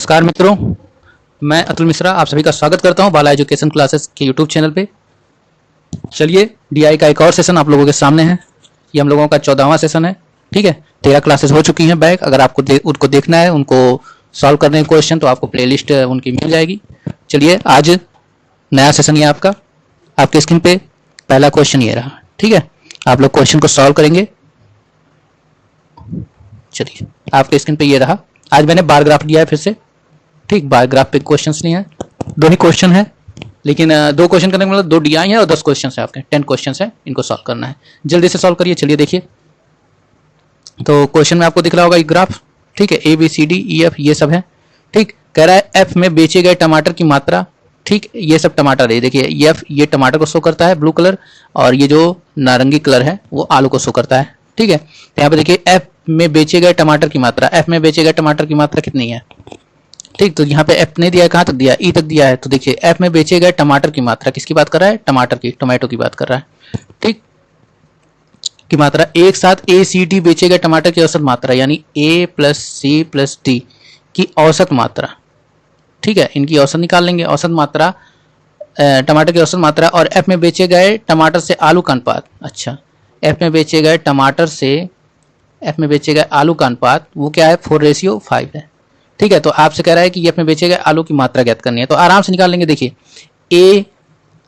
नमस्कार मित्रों, मैं अतुल मिश्रा आप सभी का स्वागत करता हूं बाला एजुकेशन क्लासेस के यूट्यूब चैनल पे। चलिए डीआई का एक और सेशन आप लोगों के सामने है। ये हम लोगों का 14वां सेशन है। ठीक है, 13 क्लासेस हो चुकी हैं बैक। अगर आपको उनको देखना है, उनको सॉल्व करने हैं क्वेश्चन, तो आपको प्लेलिस्ट उनकी मिल जाएगी। चलिए आज नया सेशन ये आपका, आपके स्क्रीन पे पहला क्वेश्चन ये रहा। ठीक है, आप लोग क्वेश्चन को सॉल्व करेंगे। चलिए आपके स्क्रीन पे ये रहा। आज मैंने बार ग्राफ दिया है फिर से। ठीक, बार ग्राफ पे क्वेश्चंस नहीं है, दो ही क्वेश्चन है, लेकिन दो क्वेश्चन करने का मतलब 2 डीआई है और 10 क्वेश्चन है आपके, 10 क्वेश्चन है, इनको सॉल्व करना है। जल्दी से सॉल्व करिए। चलिए देखिए, तो क्वेश्चन में आपको दिख रहा होगा एक ग्राफ। ठीक है, A B C D E F ये सब है। ठीक, कह रहा है एफ में बेचे गए टमाटर की मात्रा। ठीक, ये सब टमाटर है। देखिए एफ ये टमाटर को शो करता है ब्लू कलर, और ये जो नारंगी कलर है वो आलू को शो करता है। ठीक है, तो यहाँ पे देखिए एफ में बेचे गए टमाटर की मात्रा, एफ में बेचे गए टमाटर की मात्रा कितनी है। ठीक, तो यहाँ पे एफ ने दिया है, कहाँ तक दिया है, ई तक दिया है। तो देखिए एफ में बेचे गए टमाटर की मात्रा किसकी बात कर रहा है, टमाटर की, टोमेटो की बात कर रहा है। ठीक, की मात्रा एक साथ ए सी डी बेचे गए टमाटर की औसत मात्रा, यानी ए प्लस सी प्लस डी की औसत मात्रा। ठीक है, इनकी औसत निकाल लेंगे, औसत मात्रा टमाटर की औसत मात्रा, और एफ में बेचे गए टमाटर से आलू का अनुपात। अच्छा, एफ में बेचे गए टमाटर से एफ में बेचे गए आलू का अनुपात वो क्या है, 4:5 है। ठीक है, तो आपसे कह रहा है कि एफ में बेचे गए आलू की मात्रा ज्ञात करनी है, तो आराम से निकाल लेंगे। देखिए ए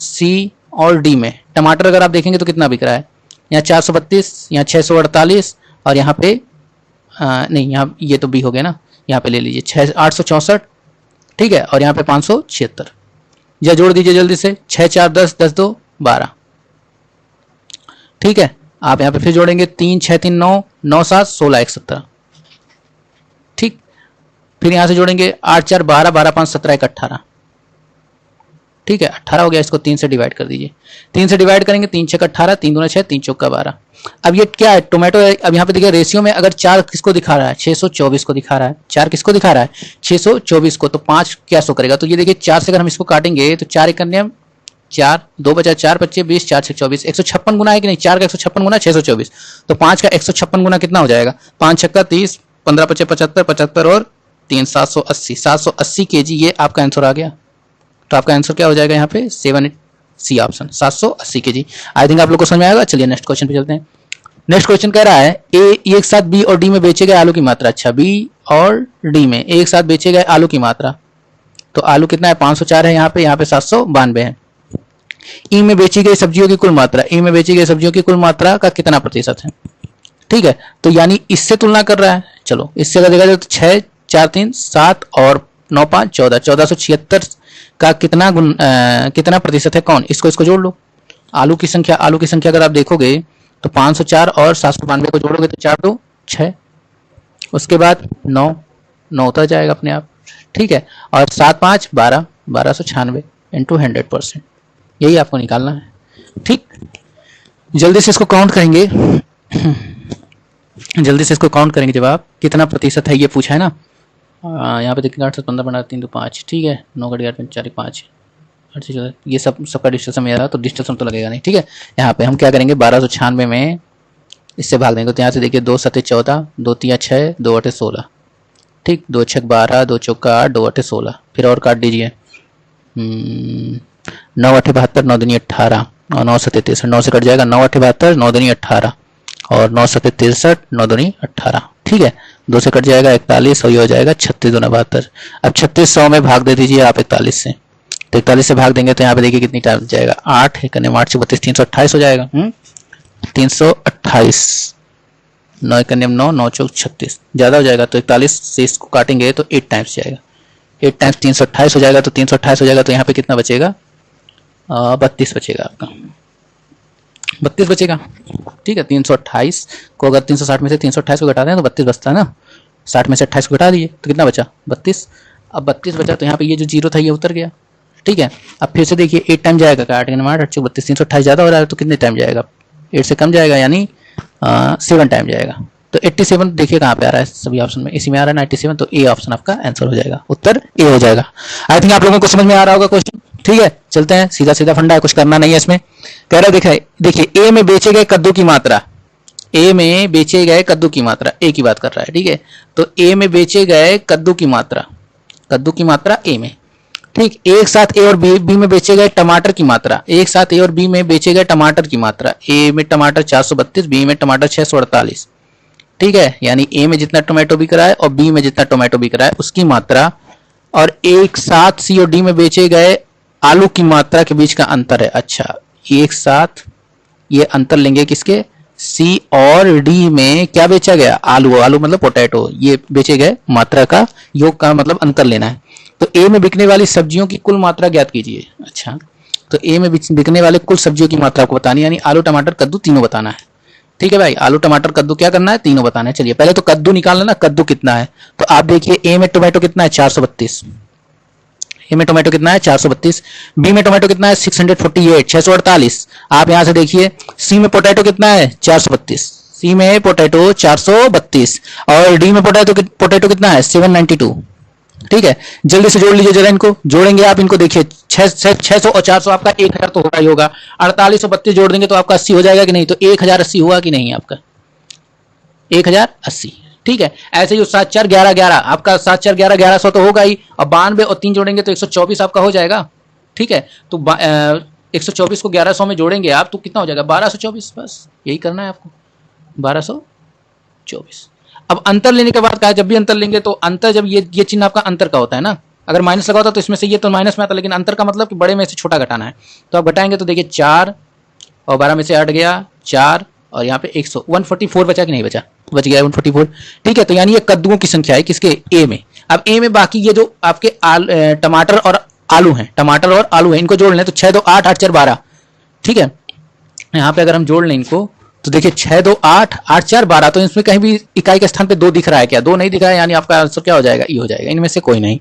सी और डी में टमाटर अगर आप देखेंगे तो कितना बिक रहा है, यहाँ 432, यहाँ 648, और यहाँ पे नहीं, यहाँ ये तो बी हो गया ना, यहाँ पे ले लीजिए 864। ठीक है, और यहाँ पे 576। या जोड़ दीजिए जल्दी से, 6 4 10 10 2 12। ठीक है, आप यहाँ पे फिर जोड़ेंगे 3 6 3 9 9 7 16 1 17। ठीक, फिर यहाँ से जोड़ेंगे 8 4 12 12 5 17 1 18। ठीक है, 18 हो गया। इसको 3 से डिवाइड कर दीजिए, 3 से डिवाइड करेंगे, 3 6 18, 3 दूना 6, 3 चौका 12। अब ये क्या है, टोमेटो है। अब यहाँ पे देखिए रेशियो में अगर 4 किसको दिखा रहा है, 624 को दिखा रहा है। 4 किसको दिखा रहा है, 624 को, तो 5 क्या शो करेगा। तो ये देखिए 4 से अगर हम इसको काटेंगे तो 4 एक 4, 2 बचा 4 25 20, 4 6 24, 156 गुना है कि नहीं, 4 का 156 गुना 624, तो 5 का 156 गुना कितना हो जाएगा, 5 छक्का 30, 15 पचे 75, 75 और 3 780, 780 केजी। ये आपका आंसर आ गया। तो आपका आंसर क्या हो जाएगा यहाँ पे, 7 C option, 780 kg. I think आप लोग को समझ में आएगा। चलिए नेक्स्ट क्वेश्चन पे चलते हैं। नेक्स्ट क्वेश्चन कह रहा है ए एक साथ बी और डी में बेचे गए आलू की मात्रा। अच्छा, बी और डी में एक साथ बेचे गए आलू की मात्रा, तो आलू कितना है, 504 है यहाँ पे 792 है। ई में बेची गई सब्जियों की कुल मात्रा, ई में बेची गई सब्जियों की कुल मात्रा का कितना प्रतिशत है। ठीक है, तो यानी इससे तुलना कर रहा है। चलो इससे अगर देखा जाए तो 6 4 3 7 और 9 5 14, 1476 का कितना प्रतिशत है कौन, इसको जोड़ लो। आलू की संख्या अगर आप देखोगे तो 504 और 792 को जोड़ोगे तो 4 2 6, उसके बाद 9 उतर जाएगा अपने आप। ठीक है, और 7 5 12, 1296 इंटू 100%, यही आपको निकालना है। ठीक, जल्दी से इसको काउंट करेंगे जब आप कितना प्रतिशत है ये पूछा है ना। यहाँ पे देखिए 8 से 15 बना 3 2 5। ठीक है, 9 का 4 5, ये सबका डिस्टेंस में आ रहा, तो डिस्टेंस तो लगेगा नहीं। ठीक है, यहाँ पे हम क्या करेंगे, 1296 में इससे भाग देंगे, तो यहाँ से देखिए 2 7 14, 2 3 6, 2 8 16। ठीक, 2 6 12, 2 चौका 8, 2 8 16, फिर और काट दीजिए। 9 8 72, 9 दूनी 18, और 9 7 63, 9 से कट जाएगा, 9 8 72, 9 दूनी 18, और 9 7 63, 9 दूनी 18। ठीक है, 2 से कट जाएगा 41, और ये हो जाएगा 36 दूना 72। अब 3600 में भाग दे दीजिए आप 41 से, तो 41 से भाग देंगे तो यहाँ पे देखिए कितनी टाइम जाएगा, 8 1 8 से 32, 328 हो जाएगा। 328, 9 1 9, 9 चौक 36, ज़्यादा हो जाएगा, तो 41 से इसको काटेंगे तो 8 टाइम्स जाएगा, 8 टाइम्स 328 हो जाएगा, तो 328 हो जाएगा, तो यहाँ पे कितना बचेगा, 32 बचेगा आपका, 32 बचेगा। ठीक है, 328 को अगर 360 में से 328 को घटा दें तो 32 बचता है ना, 60 में से 28 को घटा दिए तो कितना बचा, 32। अब 32 बचा, तो यहाँ पे ये जो जीरो था ये उतर गया। ठीक है, अब फिर से देखिए 8 टाइम जाएगा, 8 8 32, 328 ज़्यादा हो रहा है, तो कितने टाइम जाएगा, 8 से कम जाएगा, यानी 7 टाइम जाएगा। तो 87 देखिए कहाँ पे आ रहा है, सभी ऑप्शन में इसी में आ रहा है ना 87, तो ए ऑप्शन आपका आंसर हो जाएगा, उत्तर ए हो जाएगा। आई थिंक आप लोगों को समझ में आ रहा होगा क्वेश्चन। ठीक है, चलते हैं, सीधा सीधा फंडा है, कुछ करना नहीं है इसमें। कह रहा है देखिए ए में बेचे गए कद्दू की मात्रा, ए में बेचे गए कद्दू की मात्रा, ए की बात कर रहा है। ठीक है, तो ए में बेचे गए कद्दू की मात्रा, कद्दू की मात्रा ए में। ठीक, एक साथ ए और बी में बेचे गए टमाटर की मात्रा, एक साथ ए और बी में बेचे गए टमाटर की मात्रा, ए में टमाटर 432, बी में टमाटर 648। ठीक है, यानी ए में जितना टोमेटो बिक रहा है और बी में जितना टोमेटो बिक रहा है उसकी मात्रा, और एक साथ सी और डी में बेचे गए आलू की मात्रा के बीच का अंतर है। अच्छा, एक साथ ये अंतर लेंगे किसके, सी और डी में क्या बेचा गया, आलू, आलू मतलब पोटैटो, ये बेचे गए मात्रा का योग का मतलब अंतर लेना है। तो ए में बिकने वाली सब्जियों की कुल मात्रा ज्ञात कीजिए। अच्छा, तो ए में बिकने वाले कुल सब्जियों की मात्रा को बतानी, यानी आलू टमाटर कद्दू तीनों बताना है। ठीक है भाई, आलू टमाटर कद्दू क्या करना है, तीनों बताना है। चलिए पहले तो कद्दू निकाल लेना, कद्दू कितना है, तो आप देखिए ए में टोमेटो कितना है 432, ए में टोमेटो कितना है 432, बी में टोमेटो कितना है 648 648। आप यहां से देखिए सी में पोटैटो कितना है 432, सी में पोटैटो 432, और डी में पोटैटो कितना है 792। ठीक है, जल्दी से जोड़ लीजिए जरा, इनको जोड़ेंगे आप, इनको देखिए 600 और 400 आपका 1000 तो होगा ही होगा, 48 और 32 जोड़ देंगे तो आपका 80 हो जाएगा कि नहीं, तो 1080 हुआ कि नहीं आपका 1080। ठीक है, ऐसे ही 7 4 11 11 आपका 7 4 11 1100 तो होगा ही, और 92 और 3 जोड़ेंगे तो 124 आपका हो जाएगा। ठीक है, तो 124 को 1100 में जोड़ेंगे आप तो कितना हो जाएगा 1224, बस यही करना है आपको 1224। अब अंतर लेने के बाद कहा जब भी अंतर लेंगे तो अंतर, जब ये चिन्ह आपका अंतर का होता है ना, अगर माइनस लगा होता तो इसमें से ये तो माइनस में आता, लेकिन अंतर का मतलब कि बड़े में से छोटा घटाना है। तो आप घटाएंगे तो देखिए 4 और 12 में से 8 गया 4, और यहाँ पे 144 बचा कि नहीं बचा, बच गया 144। ठीक है, तो यानी ये कद्दुओं की संख्या है किसके, ए में। अब ए में बाकी ये जो आपके टमाटर और आलू हैं, टमाटर और आलू हैं, इनको जोड़ लें तो 6 2 8 8 4 12। ठीक है, यहाँ पे अगर हम जोड़ लें इनको तो देखिए 6 2 8 8 4 12, तो इसमें कहीं भी इकाई के स्थान पे 2 दिख रहा है क्या, 2 नहीं दिख रहा है, यानी आपका आंसर क्या हो जाएगा, ई हो जाएगा, इनमें से कोई नहीं।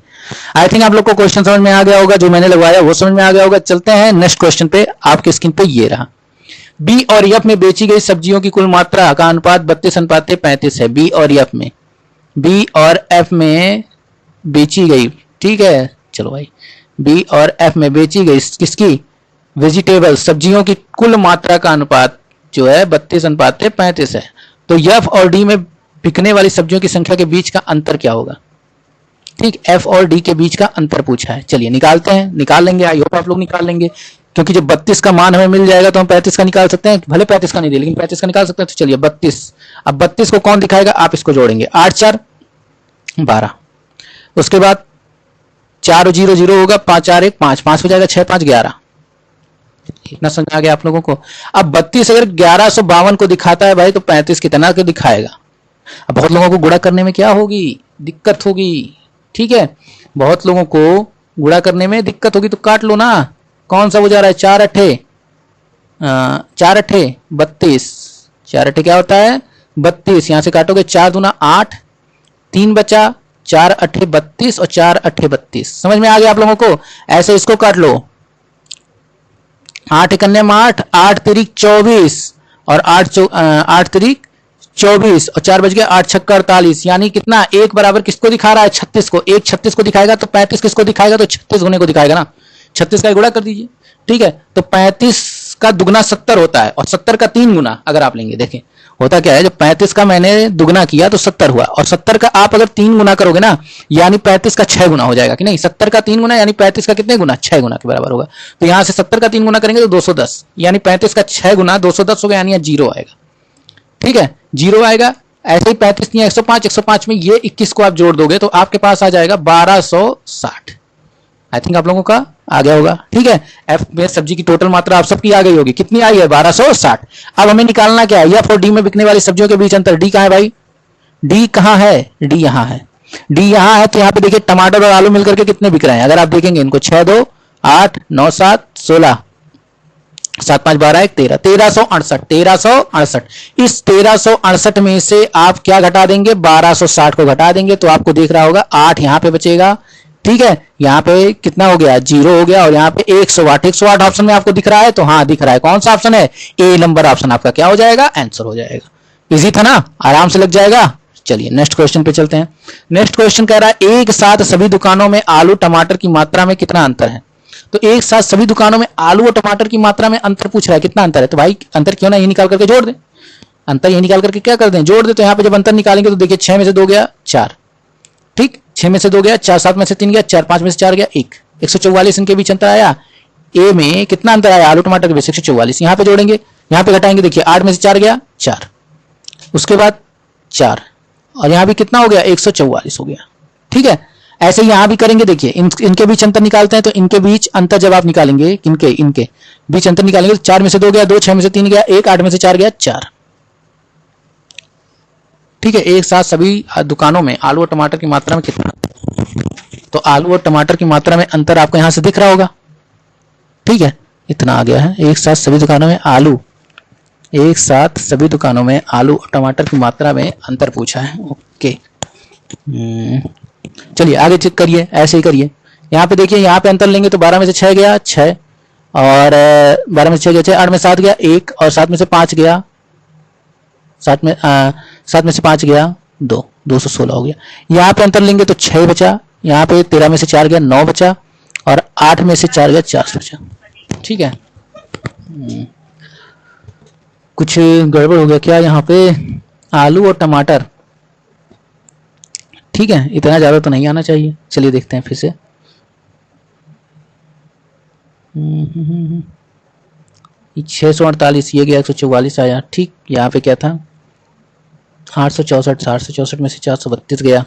आई थिंक आप लोग को क्वेश्चन समझ में आ गया होगा, जो मैंने लगवाया वो समझ में आ गया होगा। चलते हैं नेक्स्ट क्वेश्चन पे, आपके स्क्रीन पे ये रहा, बी और एफ में बेची गई सब्जियों की कुल मात्रा का अनुपात 32:35 है। बी और एफ में, बी और एफ में बेची गई, ठीक है, चलो भाई, बी और एफ में बेची गई किसकी, वेजिटेबल सब्जियों की कुल मात्रा का अनुपात जो है 32:35 है। तो एफ और डी में बिकने वाली सब्जियों की संख्या के बीच का अंतर क्या होगा। ठीक, एफ और डी के बीच का अंतर पूछा है, चलिए निकालते हैं, निकाल लेंगे, आई होप आप लोग निकाल लेंगे, क्योंकि जब 32 का मान हमें मिल जाएगा तो हम 35 का निकाल सकते हैं, भले 35 का नहीं दे लेकिन 35 का निकाल सकते हैं। तो चलिए 32, अब 32 को कौन दिखाएगा, आप इसको जोड़ेंगे 8 4 12, उसके बाद 4 और 0 0 होगा, 5 4 1 5 5 हो जाएगा, 6 5 11। इतना समझ आ गया आप लोगों को। अब 32 अगर 1152 को दिखाता है भाई तो 35 कितना को दिखाएगा। अब बहुत लोगों को गुणा करने में क्या होगी, दिक्कत होगी। ठीक है, बहुत लोगों को गुणा करने में दिक्कत होगी, तो काट लो ना, कौन सा हो जा रहा है, 4 8 32, 4 8 क्या होता है 32, यहां से काटोगे 4 दूना 8, 3 बचा, 4 8 32 और 4 8 32। समझ में आ गया आप लोगों को। ऐसे इसको काट लो, 8 कन्ने में 8, 8 तिरिक 24 और 8 तिरिक 24 और 4 बज गए, 8 छक्का 48, यानी कितना, एक बराबर किसको दिखा रहा है 36 को, एक 36 को दिखाएगा तो 35 किसको दिखाएगा, तो 36 गुने को दिखाएगा ना, 36 का गुणा कर दीजिए। ठीक है, तो 35 का दुगना 70 होता है, और 70 का 3 गुना अगर आप लेंगे, देखें होता क्या है, जब 35 का मैंने दुगना किया तो 70 हुआ, और 70 का आप अगर 3 गुना करोगे ना, यानी 35 का 6 गुना हो जाएगा कि नहीं, 70 का 3 गुना यानी 35 का कितने गुना, 6 गुना के बराबर होगा। तो यहां से 70 का 3 गुना करेंगे तो 210, यानी 35 का 6 गुना 210 होगा, यानी 0 आएगा। ठीक है, 0 आएगा। ऐसे ही 35 नहीं 105, 105 में ये 21 को आप जोड़ दोगे तो आपके पास आ जाएगा 1260। आई थिंक आप लोगों का आ गया होगा। ठीक है, एफ में सब्जी की टोटल मात्रा आप सबकी आ गई होगी, कितनी आई है 1260। अब हमें निकालना क्या है, एफ और डी में बिकने वाली सब्जियों के बीच अंतर। डी कहां है भाई, डी कहां है, डी यहां है, डी यहां है। तो यहां पे देखिए टमाटर और आलू मिलकर के कितने बिक रहे हैं, अगर आप देखेंगे इनको 6 2 8 9 7 16 7 5 12 1 13, 1368। इस 1368 में से आप क्या घटा देंगे, 1260 को घटा देंगे, तो आपको देख रहा होगा 8 यहां पे बचेगा। ठीक है, यहाँ पे कितना हो गया, 0 हो गया, और यहाँ पे 108, 108 ऑप्शन में आपको दिख रहा है, तो हाँ दिख रहा है, कौन सा ऑप्शन है, ए नंबर ऑप्शन आपका क्या हो जाएगा, आंसर हो जाएगा। इजी था ना, आराम से लग जाएगा। चलिए नेक्स्ट क्वेश्चन पे चलते हैं। नेक्स्ट क्वेश्चन कह रहा है एक साथ सभी दुकानों में आलू टमाटर की मात्रा में कितना अंतर है। तो एक साथ सभी दुकानों में आलू और टमाटर की मात्रा में अंतर पूछ रहा है, कितना अंतर है, तो भाई अंतर क्यों ना ये निकाल करके जोड़ दें, अंतर ये निकाल करके क्या कर दें, जोड़ दे। तो यहाँ पे जब अंतर निकालेंगे तो देखिए 6 में से 2 गया 4, ठीक, 6 में से 2 गया, 4 7 में से 3 गया, 4 5 में से 4 गया 1, 144 इनके बीच अंतर आया। ए में कितना अंतर आया आलू टमाटर के बीच? 144। यहाँ पे जोड़ेंगे, यहाँ पे घटाएंगे, देखिए 8 में से 4 गया 4, उसके बाद 4, और यहाँ भी कितना हो गया? 144 हो गया। ठीक है, ऐसे यहाँ भी करेंगे। देखिए इनके बीच अंतर निकालते हैं, तो इनके बीच अंतर जब आप निकालेंगे, इनके बीच अंतर निकालेंगे, तो 4 में से 2 गया 2, 6 में से 3 गया 1, 8 में से 4 गया 4। ठीक है, एक साथ सभी दुकानों में आलू और टमाटर की मात्रा में कितना? तो आलू और टमाटर की मात्रा में अंतर आपको यहां से दिख रहा होगा। ठीक है, इतना आ गया है। एक साथ सभी दुकानों में आलू, एक साथ सभी दुकानों में आलू और टमाटर की मात्रा में अंतर पूछा है। ओके, चलिए आगे चेक करिए, ऐसे ही करिए। यहाँ पे देखिए, यहाँ पे अंतर लेंगे तो 12 में से 6 गया 6, और 12 में से 6 गया 6, 8 में 7 गया 1, और 7 में से 5 गया 7 में से 5 गया 2, 216 हो गया। यहाँ पे अंतर लेंगे तो 6 बचा, यहाँ पे 13 में से 4 गया 9 बचा, और 8 में से 4 गया 4 बचा। ठीक है, कुछ गड़बड़ हो गया क्या यहाँ पे? आलू और टमाटर, ठीक है, इतना ज्यादा तो नहीं आना चाहिए। चलिए देखते हैं फिर से। ये 648, ये गया 144 आया। ठीक, यहाँ पे क्या था? 864 में से 432 गया,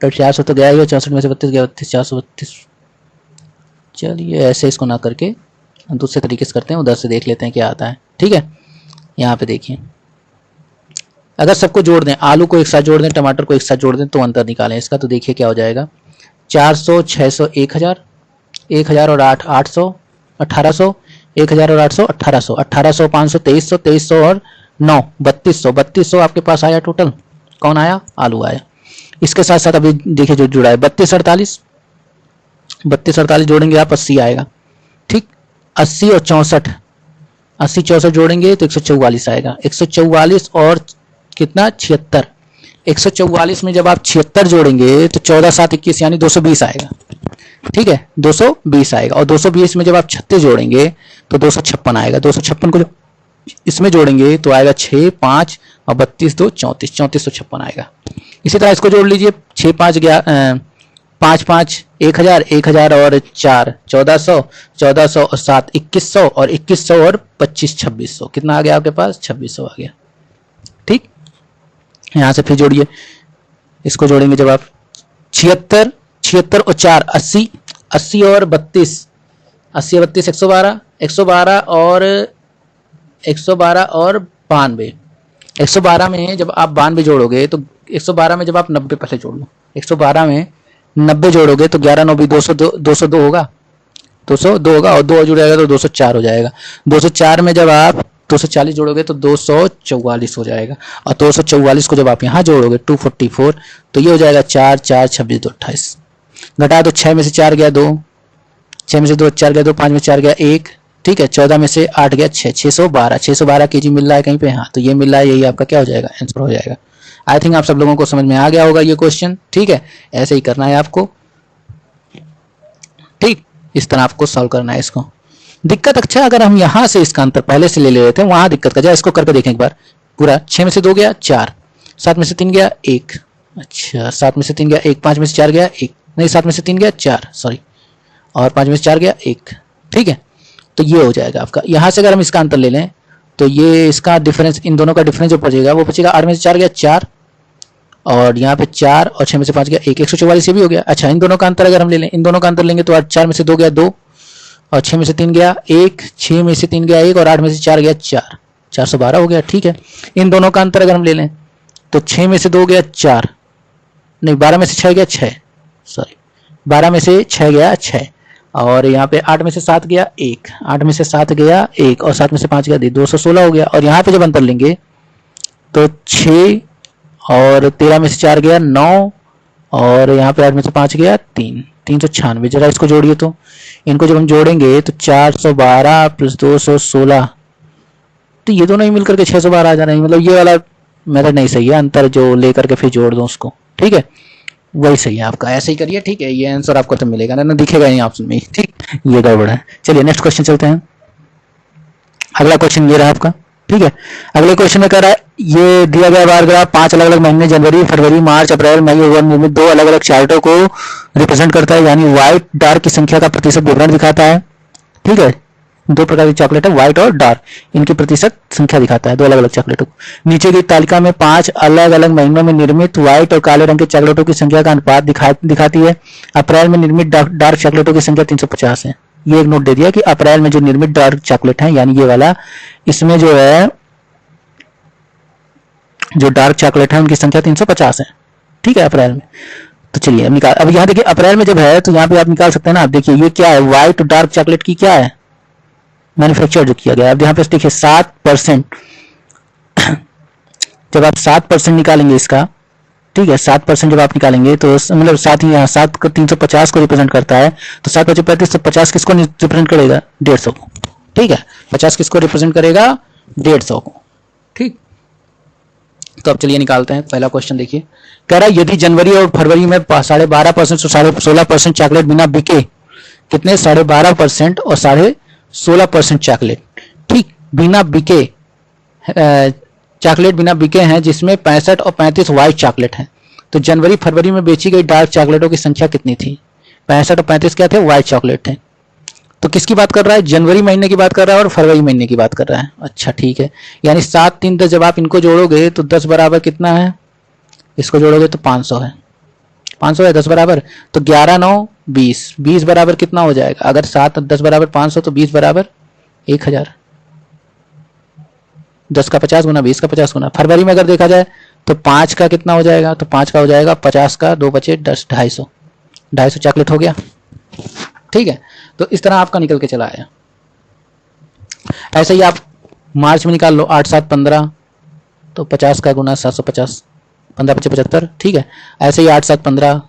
तो 400 तो गया ही, 64 में से 32 गया 32, 432। चलिए ऐसे इसको ना करके दूसरे तरीके से करते हैं, उधर से देख लेते हैं क्या आता है। ठीक है, यहाँ पे देखिए, अगर सबको जोड़ दें, आलू को एक साथ जोड़ दें, टमाटर को एक साथ जोड़ दें, तो अंतर निकालें इसका, तो देखिए क्या हो जाएगा। 400, 600, 1000, 1000 और 8, 800, 1800, 1000 और 800, 1800, 1800, 500, 2300, 2300 और 9, 3200, 3200 आपके पास आया टोटल। कौन आया? आलू आया। इसके साथ साथ अभी देखिए जो जुड़ा है 32 48, 32 48 जोड़ेंगे आप 80 आएगा। ठीक, 80 और 64, 80 64 जोड़ेंगे तो 144 आएगा। 144 और कितना? 76। 144 में जब आप 76 जोड़ेंगे तो 14 7 21 यानी 220 आएगा। ठीक है, 220 आएगा। और 220 में जब आप 36 जोड़ेंगे तो 256 आएगा। 256 को जब इसमें जोड़ेंगे तो आएगा 6 5 और 32 2 34, 3456 आएगा। इसी तरह इसको जोड़ लीजिए, 6 5 5 5 1000, 1000 और 4 1400, 1400 और 7 2100, और 2100 और 25 2600, कितना आ गया आपके पास? 2600 आ गया। ठीक, यहां से फिर जोड़िए, इसको जोड़ेंगे जब आप 76 76 और 4 80, 80 और 32, 80 और 32 112, 112 और 92, 112 में जब आप 92 जोड़ोगे तो 112 में जब आप 90 पहले जोड़ लो, 112 में 90 जोड़ोगे तो 11 9 भी 202 होगा, 202 होगा, और 2 जुड़ जाएगा तो 204 हो जाएगा। 204 में जब आप 240 जोड़ोगे तो 244 हो जाएगा, और 244 को जब आप यहाँ जोड़ोगे 244, तो ये हो जाएगा 4 4 26 2 28। घटा दो, 6 में से 4 गया 2, 6 में से 2 4 गया 2, 5 में 4 गया 1। ठीक है, 14 में से 8 गया 6, 612 केजी मिल रहा है कहीं पे? हाँ, तो ये मिल रहा है, यही आपका क्या हो जाएगा? आंसर हो जाएगा। आई थिंक आप सब लोगों को समझ में आ गया होगा ये क्वेश्चन। ठीक है, ऐसे ही करना है आपको। ठीक, इस तरह आपको सॉल्व करना है इसको। दिक्कत अच्छा, अगर हम यहां से इसका अंतर पहले से ले लेते हैं, वहां दिक्कत का जाए। इसको करके देखें एक बार पूरा। 6 में से 2 गया 4, 7 में से 3 गया 1, अच्छा 7 में से 3 गया 1, 5 में से 4 गया 1, नहीं 7 में से 3 गया 4 सॉरी, और 5 में से 4 गया 1। ठीक है, तो ये हो जाएगा आपका। यहां से अगर हम इसका अंतर ले लें तो ये इसका डिफरेंस, इन दोनों का डिफरेंस जो बचेगा वो बचेगा 8 में से 4 गया 4, और यहाँ पे 4 और 6 में से 5 गया 1, 144 ये भी हो गया। अच्छा, इन दोनों का अंतर अगर हम ले लें, इन दोनों का अंतर लेंगे तो 4 में से 2 गया 2, और 6 में से 3 गया 1, 6 में से 3 गया 1, और 8 में से 4 गया 4, 412 हो गया। ठीक है, इन दोनों का अंतर अगर हम ले लें तो 6 में से 2 गया 4, नहीं 12 में से 6 गया 6 सॉरी, 12 में से 6 गया 6, और यहाँ पे 8 में से 7 गया 1, 8 में से 7 गया 1, और 7 में से 5 गया 216 हो गया। और यहाँ पे जब अंतर लेंगे तो 6 और 13 में से 4 गया 9, और यहाँ पे 8 में से 5 गया 3, 396। जरा इसको जोड़िए, तो इनको जब हम जोड़ेंगे तो 412 प्लस 216, तो ये दोनों ही मिलकर के 612 आ जा रहे हैं। मतलब ये वाला मेथड नहीं सही है, अंतर जो लेकर के फिर जोड़ दो उसको। ठीक है, वही सही है आपका, ऐसे ही करिए। ठीक है, ये आंसर आपको तो मिलेगा ना, दिखेगा नहीं ऑप्शन में। ठीक, ये गड़बड़ है। चलिए नेक्स्ट क्वेश्चन चलते हैं। अगला क्वेश्चन ये रहा आपका, ठीक है। अगले क्वेश्चन में कह रहा है ये दिया गया बार ग्राफ 5 अलग अलग महीने जनवरी, फरवरी, मार्च, अप्रैल, मई और जून में 2 अलग अलग चार्टों को रिप्रेजेंट करता है, यानी व्हाइट डार्क की संख्या का प्रतिशत विवरण दिखाता है। ठीक है, 2 प्रकार की चॉकलेट है, व्हाइट और डार्क, इनकी प्रतिशत संख्या दिखाता है 2 अलग अलग चॉकलेटों को। नीचे की तालिका में 5 अलग अलग महीनों में निर्मित व्हाइट और काले रंग के चॉकलेटों की संख्या का अनुपात दिखाती है। अप्रैल में निर्मित डार्क चॉकलेटों की संख्या 350 है। ये एक नोट दे दिया कि अप्रैल में जो निर्मित डार्क चॉकलेट है, यानी ये वाला, इसमें जो है जो डार्क चॉकलेट है उनकी संख्या 350 है। ठीक है, अप्रैल में। तो चलिए अब निकाल, अब यहाँ देखिए अप्रैल में जब है तो यहाँ पे आप निकाल सकते हैं ना। आप देखिए ये क्या है, व्हाइट और डार्क चॉकलेट की क्या है, मैन्युफैक्चर जो किया गया है। अब यहाँ पे देखिए 7%, जब आप 7% निकालेंगे इसका, ठीक है, 7% जब आप निकालेंगे तो मतलब 7 ही यहाँ 7 को 350 को रिप्रेजेंट करता है, तो 7 × 35 तो 50 किसको रिप्रेजेंट करेगा, 150 को। ठीक है, 50 किसको रिप्रेजेंट करेगा, 150 को। ठीक, तो अब चलिए निकालते हैं। पहला क्वेश्चन देखिए, कह रहा है यदि जनवरी और फरवरी में 12.5% और 16.5% चॉकलेट बिना बिके, कितने, 12.5% और 16.5% चॉकलेट, ठीक, बिना बिके, चॉकलेट बिना बिके हैं, जिसमें 65 और 35 व्हाइट चॉकलेट हैं। तो जनवरी फरवरी में बेची गई डार्क चॉकलेटों की संख्या कितनी थी, 65 और 35 क्या थे, व्हाइट चॉकलेट थे। तो किसकी बात कर रहा है, जनवरी महीने की बात कर रहा है और फरवरी महीने की बात कर रहा है। अच्छा ठीक है, यानी 7, 3, 10 जब आप इनको जोड़ोगे तो 10 बराबर कितना है, इसको जोड़ोगे तो 500 है, 500 है, 10 बराबर, तो 11, 9, 20, 20 बराबर कितना हो जाएगा, अगर 7 और 10 बराबर 500 तो 20 बराबर 1000, 10 का 50 गुना, 20 का 50 गुना। फरवरी में अगर देखा जाए तो 5 का कितना हो जाएगा, तो 5 का हो जाएगा 50 का 2 बचे 10, 250, 250 चॉकलेट हो गया। ठीक है, तो इस तरह आपका निकल के चला आया। ऐसे ही आप मार्च में निकाल लो, 8, 7, 15, तो 50 का गुना 750, 15 × 5 = 75। ठीक है, ऐसे ही 8, 7, 15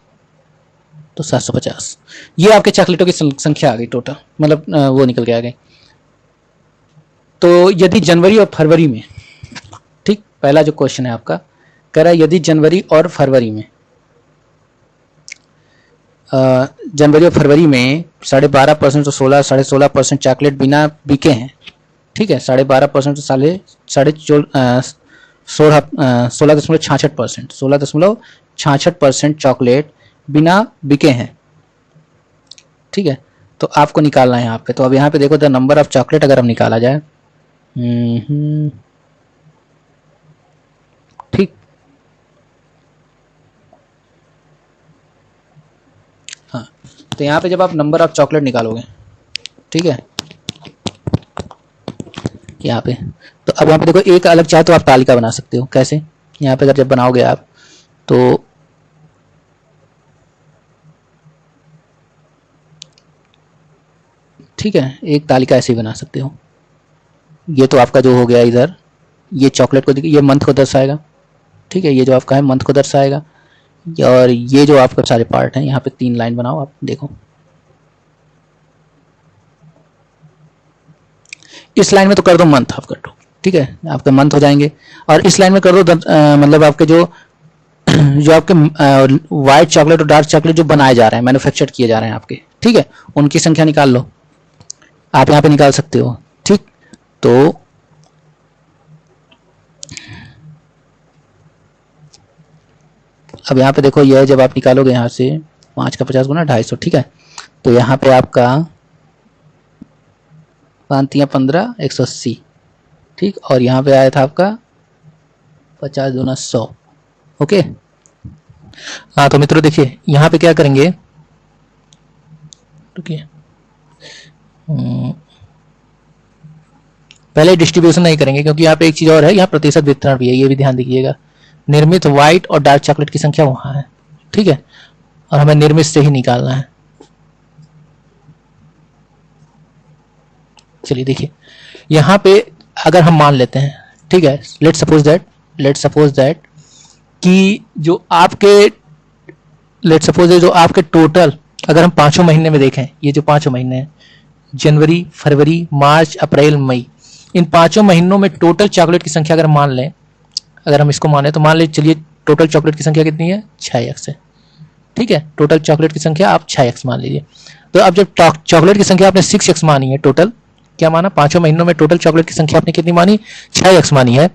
तो 750। ये आपके चॉकलेटों की संख्या आ गई टोटल, मतलब वो निकल के आ गई। तो यदि जनवरी और फरवरी में, ठीक, पहला जो क्वेश्चन है आपका कह रहा है यदि जनवरी और फरवरी में, जनवरी और फरवरी में 12.5% तो 16.5% चॉकलेट बिना बिके हैं। ठीक है, 12.5% तो 16.66% चॉकलेट बिना बिके हैं। ठीक है, तो आपको निकालना है यहाँ पे। तो अब यहाँ पे देखो द नंबर ऑफ चॉकलेट अगर हम निकाला जाए, ठीक, हाँ, तो यहाँ पे जब आप नंबर ऑफ चॉकलेट निकालोगे, ठीक है, यहाँ पे, तो अब यहाँ पे देखो एक अलग चाहे तो आप तालिका बना सकते हो। कैसे, यहाँ पे अगर जब बनाओगे आप तो ठीक है, एक तालिका ऐसे ही बना सकते हो। ये तो आपका जो हो गया इधर, ये चॉकलेट को देखिए, ये मंथ को दर्शाएगा। ठीक है, ये जो आपका है मंथ को दर्शाएगा, और ये जो आपका सारे पार्ट हैं, यहाँ पे 3 लाइन बनाओ आप, देखो इस लाइन में तो कर दो मंथ आप कर दो, ठीक है, आपके मंथ हो जाएंगे। और इस लाइन में कर दो मतलब आपके जो आपके व्हाइट चॉकलेट और डार्क चॉकलेट जो बनाए जा रहे हैं, मैन्युफैक्चर किए जा रहे हैं आपके, ठीक है, उनकी संख्या निकाल लो, आप यहाँ पे निकाल सकते हो। ठीक, तो अब यहाँ पे देखो, यह जब आप निकालोगे यहाँ से 5 का 50 गुना 250, ठीक है, तो यहाँ पे आपका 5 × 15 180, ठीक, और यहाँ पे आया था आपका 50 दूना 100। ओके, हाँ, तो मित्रों देखिए यहाँ पे क्या करेंगे, रुकिए, पहले डिस्ट्रीब्यूशन नहीं करेंगे क्योंकि यहाँ पे एक चीज और है, यहाँ प्रतिशत वितरण भी है, ये भी ध्यान दीजिएगा। निर्मित व्हाइट और डार्क चॉकलेट की संख्या वहां है, ठीक है, और हमें निर्मित से ही निकालना है। चलिए देखिए, यहाँ पे अगर हम मान लेते हैं, ठीक है, लेट्स सपोज दैट कि जो आपके टोटल, अगर हम 5 महीने में देखें, ये जो 5 महीने हैं, जनवरी, फरवरी, मार्च, अप्रैल, मई, इन 5 महीनों में टोटल चॉकलेट की संख्या अगर मान लें, अगर हम इसको माने तो मान लीजिए, चलिए टोटल चॉकलेट की संख्या कितनी है, 6x है। ठीक है, टोटल चॉकलेट की संख्या आप 6x मान लीजिए। तो अब जब चॉकलेट की संख्या आपने 6x मानी है टोटल, क्या माना, 5 महीनों में टोटल चॉकलेट की संख्या आपने कितनी मानी, 6x मानी है।